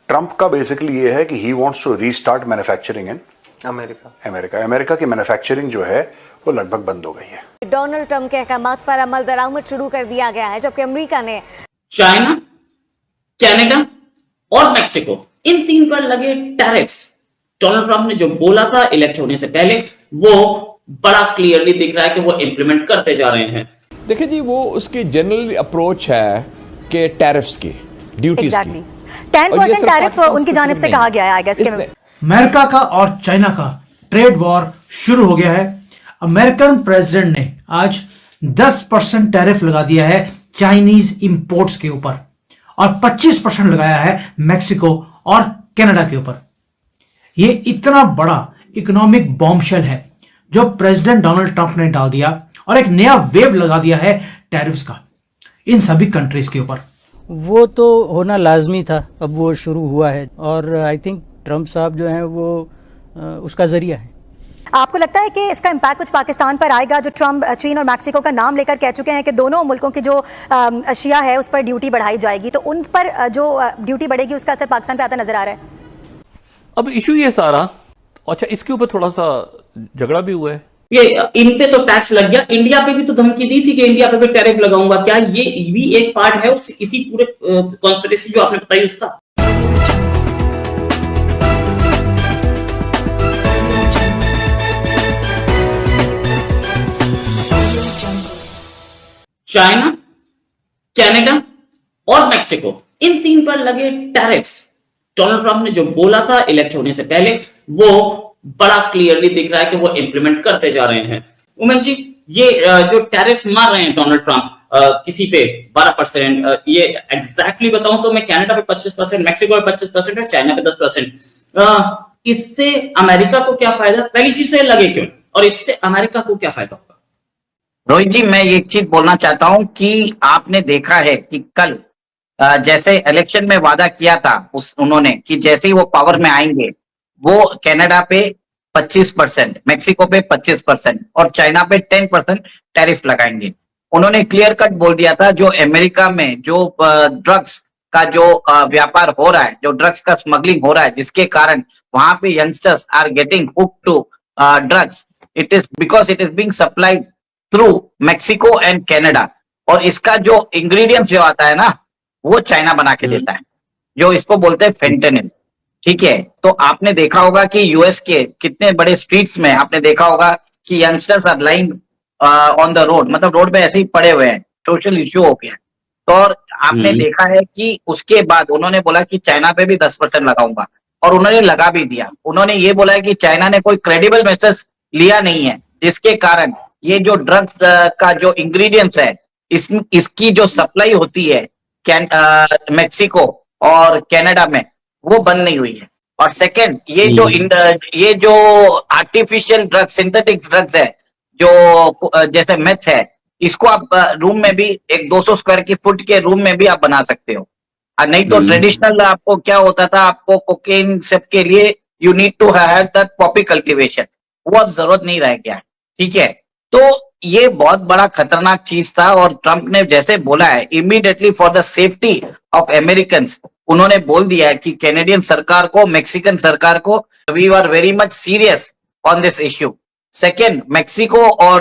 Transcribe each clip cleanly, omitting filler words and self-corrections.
Trump का basically ये है कि he wants to restart manufacturing in America की मैन्युफैक्चरिंग जो है वो लगभग बंद हो गई है। डोनाल्ड ट्रंप के अहकामात पर अमल दरामद शुरू कर दिया गया है, जबकि अमेरिका ने चाइना, कनाडा और मेक्सिको इन 3 पर लगे टैरिफ्स डोनाल्ड ट्रंप ने जो बोला था इलेक्ट होने से पहले, वो बड़ा क्लियरली दिख रहा है कि वो इंप्लीमेंट करते जा रहे हैं। देखिए जी, वो उसकी जनरल अप्रोच है कि टैरिफ्स की, ड्यूटीज की 10% टैरिफ उनकी जानिब से कहा गया है। आई गेस अमेरिका का और चाइना का ट्रेड वॉर शुरू हो गया है। अमेरिकन प्रेसिडेंट ने आज 10% टैरिफ लगा दिया है चाइनीज इंपोर्ट्स के ऊपर और 25% लगाया है मैक्सिको और कनाडा के ऊपर। ये इतना बड़ा इकोनॉमिक बॉम्बशेल है जो प्रेसिडेंट डोनाल्ड ट्रंप ने डाल दिया और एक नया वेव लगा दिया है टैरिफ्स का इन सभी कंट्रीज के ऊपर। वो तो होना लाजमी था, अब वो शुरू हुआ है और आई थिंक ट्रंप साहब जो हैं वो उसका जरिया है। आपको लगता है कि इसका इम्पैक्ट कुछ पाकिस्तान पर आएगा? जो ट्रंप चीन और मैक्सिको का नाम लेकर कह चुके हैं कि दोनों मुल्कों की जो अशिया है उस पर ड्यूटी बढ़ाई जाएगी, तो उन पर जो ड्यूटी बढ़ेगी उसका असर पाकिस्तान पे आता नजर आ रहा है। अब इशू ये सारा, अच्छा इसके ऊपर थोड़ा सा झगड़ा भी हुआ है। ये इन पे तो टैक्स लग गया, इंडिया पे भी तो धमकी दी थी कि इंडिया पे भी टैरिफ लगाऊंगा। क्या ये भी एक पार्ट है उस इसी पूरे कॉन्स्पिरेसी जो आपने बताई उसका? चाइना, कनाडा और मेक्सिको इन 3 पर लगे टैरिफ्स डोनाल्ड ट्रंप ने जो बोला था इलेक्ट होने से पहले, वो बड़ा क्लियरली दिख रहा है कि वो इंप्लीमेंट करते जा रहे हैं। उमेश जी, ये जो टैरिफ मार रहे हैं डोनाल्ड ट्रंप किसी पे 12%, ये एग्जैक्टली बताऊं तो मैं कनाडा पे 25%, मेक्सिको पे 25% है, चाइना पे 10%। इससे अमेरिका को क्या फायदा? पहली चीज से लगे क्यों, और इससे अमेरिका को क्या फायदा होगा? रोहित जी, मैं एक चीज बोलना चाहता हूं कि आपने देखा है कि कल जैसे इलेक्शन में वादा किया था उन्होंने कि जैसे ही वो पावर में आएंगे वो कनाडा पे 25%, मेक्सिको पे 25% और चाइना पे 10% टैरिफ लगाएंगे। उन्होंने क्लियर कट बोल दिया था जो अमेरिका में जो ड्रग्स का जो व्यापार हो रहा है, जो ड्रग्स का स्मगलिंग हो रहा है, जिसके कारण वहां पे youngsters are getting hook to drugs, it is because it is being supplied through Mexico and Canada. और इसका जो इंग्रेडिएंट्स जो आता है ना, वो चाइना बना के देता है, जो इसको बोलते हैं फेंटेनिल। ठीक है, तो आपने देखा होगा कि यूएस के कितने बड़े स्ट्रीट्स में आपने देखा होगा कि youngsters are lying on the road, मतलब रोड पे ऐसे ही पड़े हुए हैं, सोशल इश्यू हो गया। तो और आपने देखा है कि उसके बाद उन्होंने बोला कि चाइना पे भी 10% लगाऊंगा और उन्होंने लगा भी दिया। उन्होंने ये बोला है कि चाइना ने कोई क्रेडिबल मेजर्स लिया नहीं है, जिसके कारण ये जो ड्रग्स का जो इंग्रेडिएंट्स है, इसकी जो सप्लाई होती है मेक्सिको और कनाडा में, वो बंद नहीं हुई है। और सेकंड, ये जो आर्टिफिशियल ड्रग्स, सिंथेटिक ड्रग्स है, जो जैसे मेथ है, इसको आप रूम में भी एक 200 स्क्वायर की फुट के रूम में भी आप बना सकते हो। नहीं तो ट्रेडिशनल आपको क्या होता था, आपको कोकेन सब के लिए you need to have that poppy cultivation, वो अब जरूरत नहीं रह गया है। ठीक है, तो ये बहुत बड़ा खतरनाक चीज था और ट्रंप ने जैसे बोला है immediately for the safety of Americans, उन्होंने बोल दिया है कि कैनेडियन सरकार को, मेक्सिकन सरकार को, we are very much serious on this issue. Second, Mexico और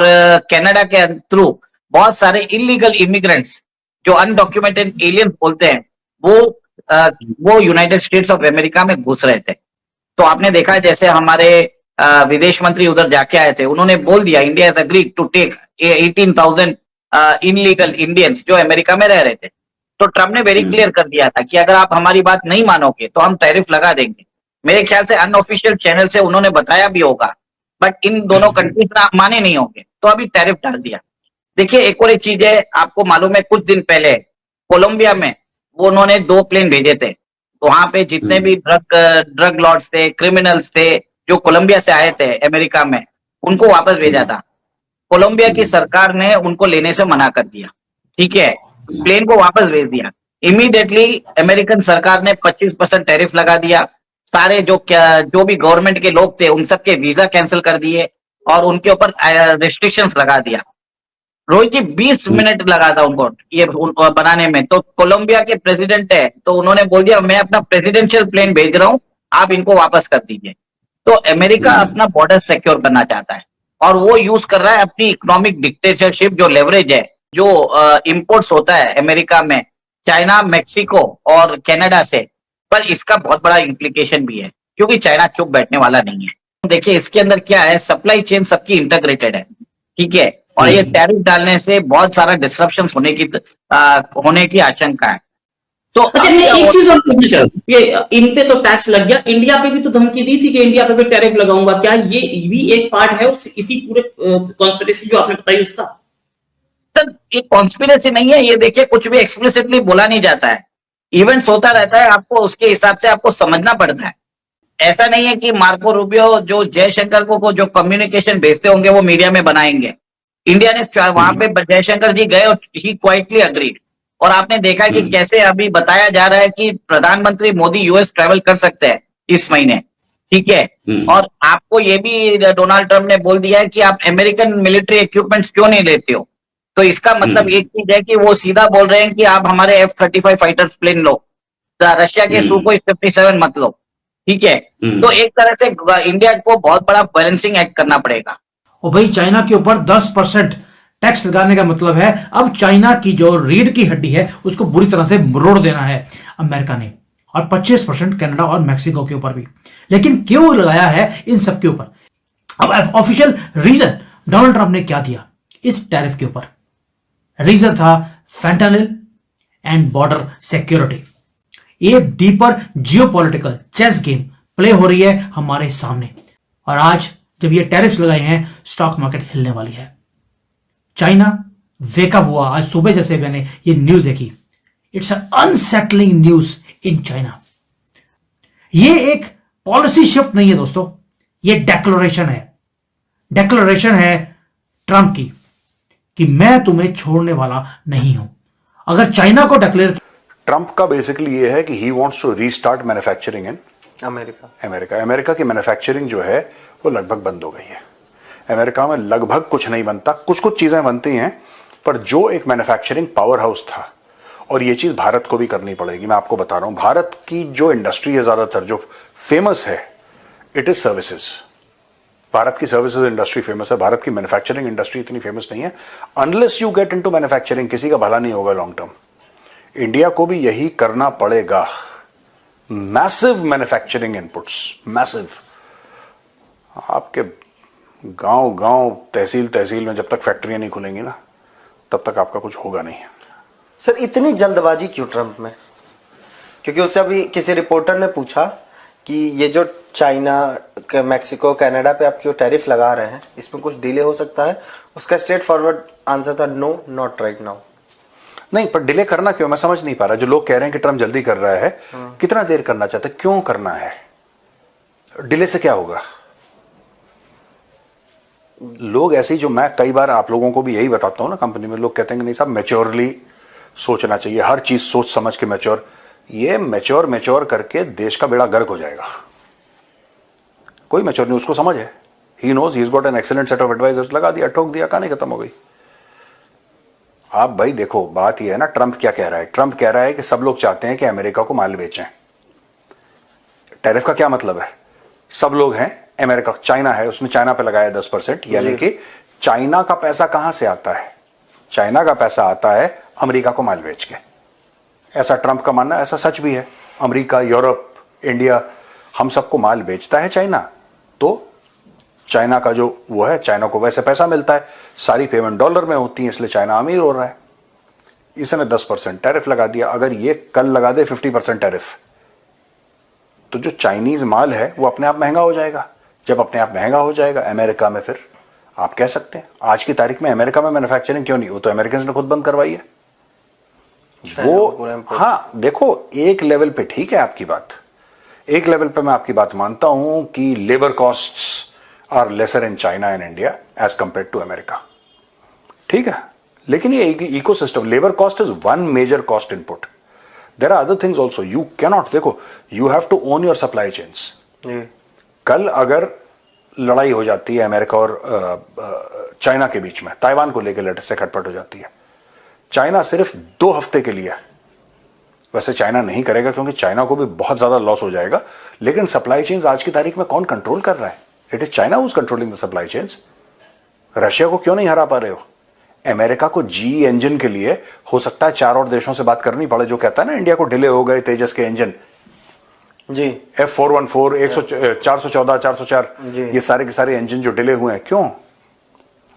कनाडा के थ्रू बहुत सारे इलीगल इमिग्रेंट्स जो अनडॉक्यूमेंटेड एलियंस बोलते हैं, वो यूनाइटेड स्टेट्स ऑफ अमेरिका में घुस रहे थे। तो आपने देखा है जैसे हमारे विदेश मंत्री उधर जाके आए थे, उन्होंने बोल दिया India has agreed to take 18,000 illegal Indians जो अमेरिका में रह रहे थे। तो ट्रंप ने वेरी क्लियर कर दिया था कि अगर आप हमारी बात नहीं मानोगे तो हम टैरिफ लगा देंगे। मेरे ख्याल से अनऑफिशियल चैनल से उन्होंने बताया भी होगा, बट इन दोनों कंट्रीज माने नहीं होंगे, तो अभी टैरिफ डाल दिया। देखिए, एक और एक चीज है, आपको मालूम है कुछ दिन पहले कोलंबिया में वो उन्होंने 2 प्लेन भेजे थे, तो वहां पे जितने भी ड्रग लॉर्ड्स थे, क्रिमिनल्स थे जो कोलंबिया से आए थे अमेरिका में, उनको वापस भेजा था। कोलंबिया की सरकार ने उनको लेने से मना कर दिया। ठीक है, प्लेन को वापस भेज दिया। इमीडिएटली अमेरिकन सरकार ने 25% टैरिफ लगा दिया। सारे जो भी गवर्नमेंट के लोग थे उन सबके वीजा कैंसिल कर दिए और उनके ऊपर रिस्ट्रिक्शंस लगा दिया। रोहित जी 20 मिनट लगा था उनको ये बनाने में। तो कोलंबिया के प्रेसिडेंट है, तो उन्होंने बोल दिया मैं अपना प्रेसिडेंशियल प्लेन भेज रहा हूं, आप इनको वापस कर दीजिए। तो अमेरिका अपना बॉर्डर सिक्योर करना चाहता है और वो यूज कर रहा है अपनी इकोनॉमिक डिक्टेटरशिप, जो लेवरेज है, जो इंपोर्ट्स होता है अमेरिका में चाइना, मेक्सिको और कनाडा से। पर इसका बहुत बड़ा इंप्लीकेशन भी है, क्योंकि चाइना चुप बैठने वाला नहीं है। देखिए इसके अंदर क्या है, सप्लाई चेन सबकी इंटीग्रेटेड है, ठीक है, और ये टैरिफ डालने से बहुत सारा डिस्रप्शन होने की आशंका है। तो अच्छा, मैं एक चीज और पूछना चाहता हूं, ये इन पे तो टैक्स लग गया, इंडिया पे भी तो धमकी दी थी कि इंडिया पे भी टैरिफ लगाऊंगा, क्या ये भी एक पार्ट है उस इसी पूरे कॉन्स्पिरेसी जो आपने बताई उसका? सर ये कॉन्स्पिरेसी नहीं है, ये देखिए कुछ भी एक्सप्लिसिटली बोला नहीं जाता है, इवेंट्स होता रहता है, आपको उसके हिसाब से आपको समझना पड़ता है। ऐसा नहीं है कि मार्को रूबियो जो जयशंकर को जो कम्युनिकेशन भेजते होंगे वो मीडिया में बनाएंगे। इंडिया ने वहां पे जयशंकर जी गए और ही क्वाइटली अग्रीड। और आपने देखा कि कैसे अभी बताया जा रहा है कि प्रधानमंत्री मोदी यूएस ट्रेवल कर सकते हैं इस महीने, ठीक है। और आपको ये भी डोनाल्ड ट्रंप ने बोल दिया है कि आप अमेरिकन मिलिट्री इक्विपमेंट्स क्यों नहीं लेते हो। तो इसका मतलब एक चीज है कि वो सीधा बोल रहे हैं कि आप हमारे F-35 फाइटर्स प्लेन लो, रशिया के Sukhoi 57 मत लो, ठीक है। तो एक तरह से इंडिया को बहुत बड़ा बैलेंसिंग एक्ट करना पड़ेगा। और भाई चाइना के ऊपर 10% टैक्स लगाने का मतलब है अब चाइना की जो रीढ़ की हड्डी है उसको बुरी तरह से मरोड़ देना है अमेरिका ने, और 25% कनाडा और मैक्सिको के ऊपर भी। लेकिन क्यों लगाया है इन सब के ऊपर? अब ऑफिशियल रीजन डोनाल्ड ट्रंप ने क्या दिया इस टैरिफ के ऊपर? रीजन था फैंटानिल एंड बॉर्डर सिक्योरिटी। ये deeper geopolitical chess game play हो रही है हमारे सामने, और आज जब ये टैरिफ्स लगाए हैं स्टॉक मार्केट हिलने वाली है। चाइना वेकअप हुआ आज सुबह, जैसे मैंने ये न्यूज देखी, it's unsettling news in China. ये एक पॉलिसी शिफ्ट नहीं है दोस्तों, ये डेक्लेरेशन है। डेक्लेरेशन है ट्रंप की कि मैं तुम्हें छोड़ने वाला नहीं हूं। अगर चाइना को डिक्लेयर, ट्रंप का बेसिकली ये है कि he wants to restart manufacturing in America की मैन्युफैक्चरिंग जो है वो लगभग बंद हो गई है। अमेरिका में लगभग कुछ नहीं बनता, कुछ कुछ चीजें बनती हैं, पर जो एक मैन्युफैक्चरिंग पावर हाउस था, और ये चीज भारत को भी करनी पड़ेगी। मैं आपको बता रहा हूं, भारत की जो इंडस्ट्री है ज्यादातर जो फेमस है, इट इज सर्विसेज। भारत की सर्विसेज इंडस्ट्री फेमस है, भारत की मैन्युफैक्चरिंग इंडस्ट्री इतनी फेमस नहीं है। Unless you get into manufacturing, किसी का भला नहीं होगा लॉन्ग टर्म। इंडिया को भी यही करना पड़ेगा। Massive manufacturing inputs, massive. आपके गांव तहसील में जब तक फैक्ट्रियां नहीं खुलेंगी ना, तब तक आपका कुछ होगा नहीं। सर इतनी जल्दबाजी क्यों ट्रंप में? क्योंकि उससे अभी किसी रिपोर्टर ने पूछा कि ये जो चाइना, मैक्सिको, कनाडा पे आप जो टैरिफ लगा रहे हैं इसमें कुछ डिले हो सकता है। उसका स्ट्रेट फॉरवर्ड आंसर था नो, नॉट राइट नाउ। नहीं, पर डिले करना क्यों, मैं समझ नहीं पा रहा। जो लोग कह रहे हैं कि ट्रंप जल्दी कर रहा है, कितना देर करना चाहते, क्यों करना है? डिले से क्या होगा? लोग ऐसे ही, जो मैं कई बार आप लोगों को भी यही बताता हूं ना, कंपनी में लोग कहते हैं कि नहीं साहब मैच्योरली सोचना चाहिए, हर चीज सोच समझ के मैच्योर। ये मैच्योर करके देश का बेड़ा गर्क हो जाएगा। कोई मैच्योर नहीं, उसको समझ है, he knows, he is got an excellent set of advisors. लगा दिया, ठोक दिया, कहानी खत्म हो गई। आप भाई देखो, बात यह है ना, ट्रंप क्या कह रहा है? ट्रंप कह रहा है कि सब लोग चाहते हैं कि अमेरिका को माल बेचें। टैरिफ का क्या मतलब है? सब लोग हैं, अमेरिका, चाइना है, उसने चाइना पे लगाया 10%, यानी कि चाइना का पैसा कहां से आता है? चाइना का पैसा आता है अमेरिका को माल बेच के। ऐसा ट्रंप का मानना, ऐसा सच भी है। अमेरिका, यूरोप, इंडिया, हम सबको माल बेचता है चाइना, तो चाइना का जो वो है, चाइना को वैसे पैसा मिलता है, सारी पेमेंट डॉलर में होती है, इसलिए चाइना अमीर हो रहा है। इसने 10% टैरिफ लगा दिया। अगर ये कल लगा दे 50% टैरिफ, तो जो चाइनीज माल है वो अपने आप महंगा हो जाएगा। जब अपने आप महंगा हो जाएगा अमेरिका में, फिर आप कह सकते हैं आज की तारीख में अमेरिका में मैन्युफैक्चरिंग क्यों नहीं? वो तो अमेरिकन ने खुद बंद करवाई है वो। हाँ देखो, एक लेवल पे ठीक है आपकी बात, एक लेवल पे मैं आपकी बात मानता हूं कि labour costs are lesser in China and India as compare to America, ठीक है। लेकिन ये ecosystem, labour cost is one major cost input. There are other things also. You cannot, देखो, you have to own your supply chains. कल अगर लड़ाई हो जाती है अमेरिका और चाइना के बीच में, ताइवान को लेकर लेटेस्ट से खटपट हो जाती है। चाइना सिर्फ 2 हफ्ते के लिए, वैसे चाइना नहीं करेगा क्योंकि चाइना को भी बहुत ज्यादा लॉस हो जाएगा, लेकिन सप्लाई चेन्स आज की तारीख में कौन कंट्रोल कर रहा है? It is China who is controlling the supply chains. Russia को क्यों नहीं हरा पा रहे हो? अमेरिका को जी इंजन के लिए हो सकता है 4 और देशों से बात करनी पड़े, जो कहता है ना इंडिया को डिले हो गए तेजस के इंजन जी, F414 414 404 ये सारे के सारे इंजन जो डिले हुए हैं, क्यों?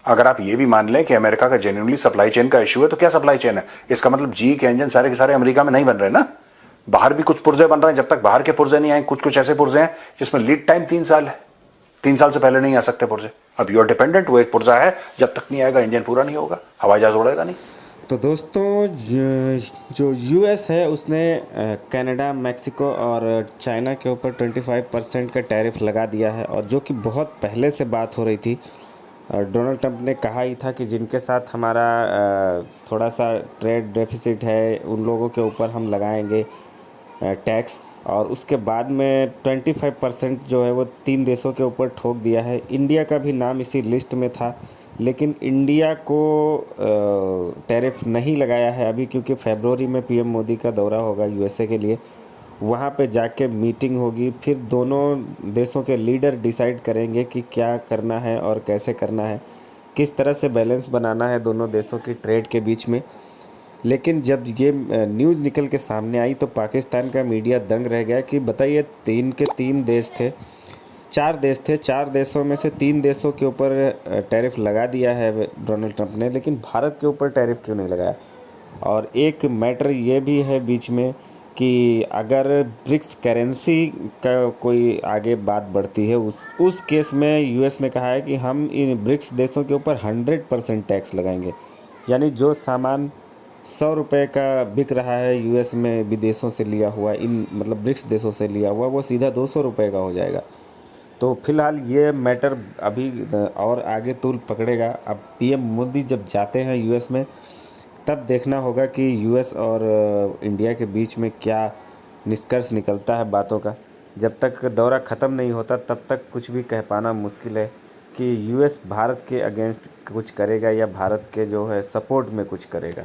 अगर आप ये भी मान लें कि अमेरिका का जेन्युइनली सप्लाई चेन का इश्यू है, तो क्या सप्लाई चेन है? इसका मतलब जी के इंजन सारे के सारे अमेरिका में नहीं बन रहे ना, बाहर भी कुछ पुर्जे बन रहे हैं। जब तक बाहर के पुर्जे नहीं आए, कुछ ऐसे पुर्जे हैं जिसमें लीड टाइम 3 साल है, 3 साल से पहले नहीं आ सकते पुर्जे। अब यू आर डिपेंडेंट, वो एक पुर्जा है, जब तक नहीं आएगा इंजन पूरा नहीं होगा, हवाई जहाज उड़ेगा नहीं। तो दोस्तों, जो यूएस है उसने कनाडा, मैक्सिको और चाइना के ऊपर 25% का टैरिफ लगा दिया है, और जो कि बहुत पहले से बात हो रही थी। डोनाल्ड ट्रंप ने कहा ही था कि जिनके साथ हमारा थोड़ा सा ट्रेड डेफिसिट है, उन लोगों के ऊपर हम लगाएंगे टैक्स, और उसके बाद में 25% जो है वो 3 देशों के ऊपर ठोक दिया है। इंडिया का भी नाम इसी लिस्ट में था, लेकिन इंडिया को टैरिफ नहीं लगाया है अभी, क्योंकि फरवरी में पीएम मोदी का दौरा होगा यूएसए के लिए। वहाँ पे जाके मीटिंग होगी, फिर दोनों देशों के लीडर डिसाइड करेंगे कि क्या करना है और कैसे करना है, किस तरह से बैलेंस बनाना है दोनों देशों की ट्रेड के बीच में। लेकिन जब ये न्यूज़ निकल के सामने आई तो पाकिस्तान का मीडिया दंग रह गया कि बताइए, 3 के 3 देश थे, 4 देश थे, 4 देशों में से 3 देशों के ऊपर टैरिफ लगा दिया है डोनाल्ड ट्रंप ने, लेकिन भारत के ऊपर टैरिफ क्यों नहीं लगाया? और एक मैटर ये भी है बीच में कि अगर ब्रिक्स करेंसी का कोई आगे बात बढ़ती है, उस केस में यूएस ने कहा है कि हम इन ब्रिक्स देशों के ऊपर 100% टैक्स लगाएंगे। यानी जो सामान 100 रुपये का बिक रहा है यूएस में विदेशों से लिया हुआ, इन मतलब ब्रिक्स देशों से लिया हुआ, वो सीधा 200 रुपये का हो जाएगा। तो फिलहाल ये मैटर अभी और आगे तूल पकड़ेगा। अब पीएम मोदी जब जाते हैं यूएस में, तब देखना होगा कि यूएस और इंडिया के बीच में क्या निष्कर्ष निकलता है बातों का। जब तक दौरा ख़त्म नहीं होता तब तक कुछ भी कह पाना मुश्किल है कि यूएस भारत के अगेंस्ट कुछ करेगा या भारत के जो है सपोर्ट में कुछ करेगा।